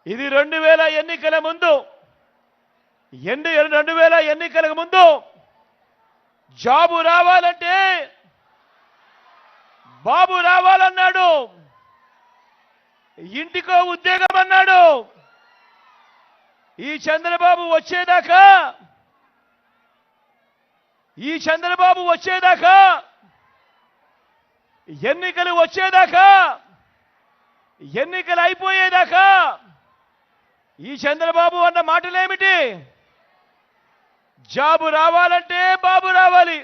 ఇది 2000 ఎన్నికల ముందు 2000 ఎన్నికలకు ముందు జాబు రావాలంటే బాబు రావాలన్నాడు, ఇంటికో ఉద్యోగం అన్నాడు. ఈ చంద్రబాబు వచ్చేదాకా ఎన్నికలు వచ్చేదాకా ఎన్నికలు అయిపోయేదాకా ఈ చంద్రబాబు అన్న మాటలేమిటి? జాబు రావాలంటే బాబు రావాలి.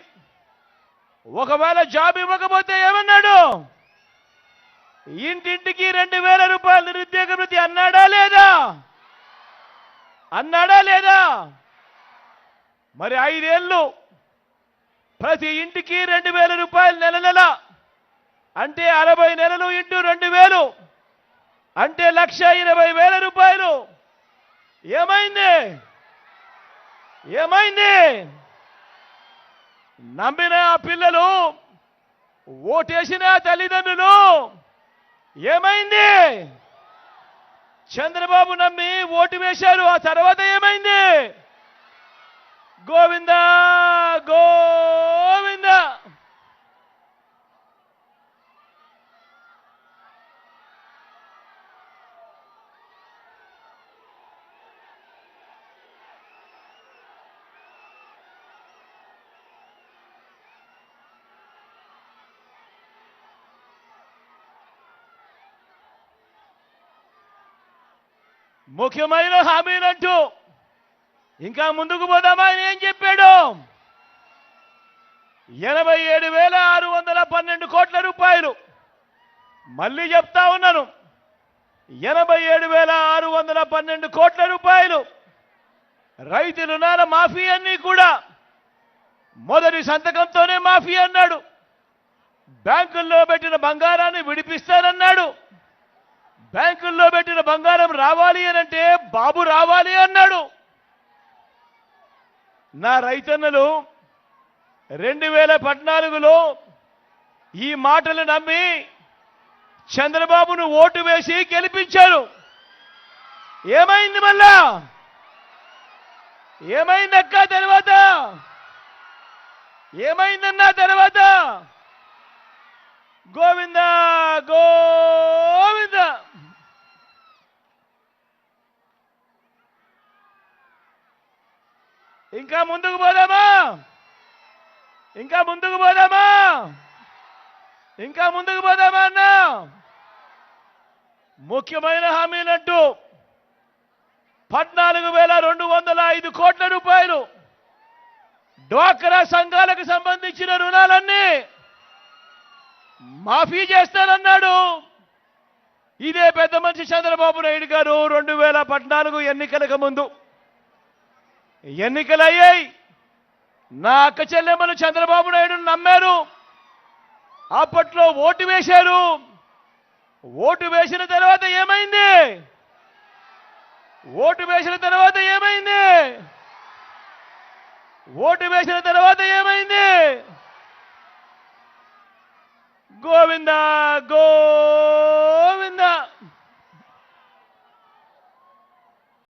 ఒకవేళ జాబ్ ఇవ్వకపోతే ఏమన్నాడు? ఇంటింటికి 2000 రూపాయలు నిరుద్యోగ వృత్తి అన్నాడా లేదా? మరి 5 ఏళ్ళు ప్రతి ఇంటికి 2000 రూపాయలు నెల అంటే 60 నెలలు ఇంటూ 2000 అంటే 1,20,000 రూపాయలు. ఏమైంది? నమ్మిన ఆ పిల్లలు, ఓటేసిన తల్లిదండ్రులు ఏమైంది? చంద్రబాబు నమ్మి ఓటు వేశారు, ఆ తర్వాత ఏమైంది? గోవిందా గోవిందా. ముఖ్యమైన హామీలంటూ ఇంకా ముందుకు పోదామా? ఆయన ఏం చెప్పాడు? 87,612 కోట్ల రూపాయలు. మళ్ళీ చెప్తా ఉన్నాను, 87,612 కోట్ల రూపాయలు రైతు రుణాల మాఫీ అన్ని కూడా మొదటి సంతకంతోనే మాఫీ అన్నాడు. బ్యాంకుల్లో పెట్టిన బంగారాన్ని విడిపిస్తానన్నాడు. బ్యాంకుల్లో పెట్టిన బంగారం రావాలి అనంటే బాబు రావాలి అన్నాడు. నా రైతన్నలు 2014లో ఈ మాటలు నమ్మి చంద్రబాబును ఓటు వేసి గెలిపించారు. ఏమైంది? మళ్ళా ఏమైందక్క తర్వాత? ఏమైందన్నా తర్వాత? గోవిందా గోవిందా. ఇంకా ముందుకు పోదామా? అన్నా? ముఖ్యమైన హామీలంటూ 14,205 కోట్ల రూపాయలు డ్వాక్రా సంఘాలకు సంబంధించిన రుణాలన్నీ మాఫీ చేస్తానన్నాడు. ఇదే పెద్ద మనిషి చంద్రబాబు నాయుడు గారు 2014 ఎన్నికలకు ముందు ఎన్నికలయ్యాయి. నా అక్క చెల్లెమ్మలు చంద్రబాబు నాయుడును నమ్మారు. అప్పట్లో ఓటు వేశారు. ఓటు వేసిన తర్వాత ఏమైంది? గోవిందా గోవిందా.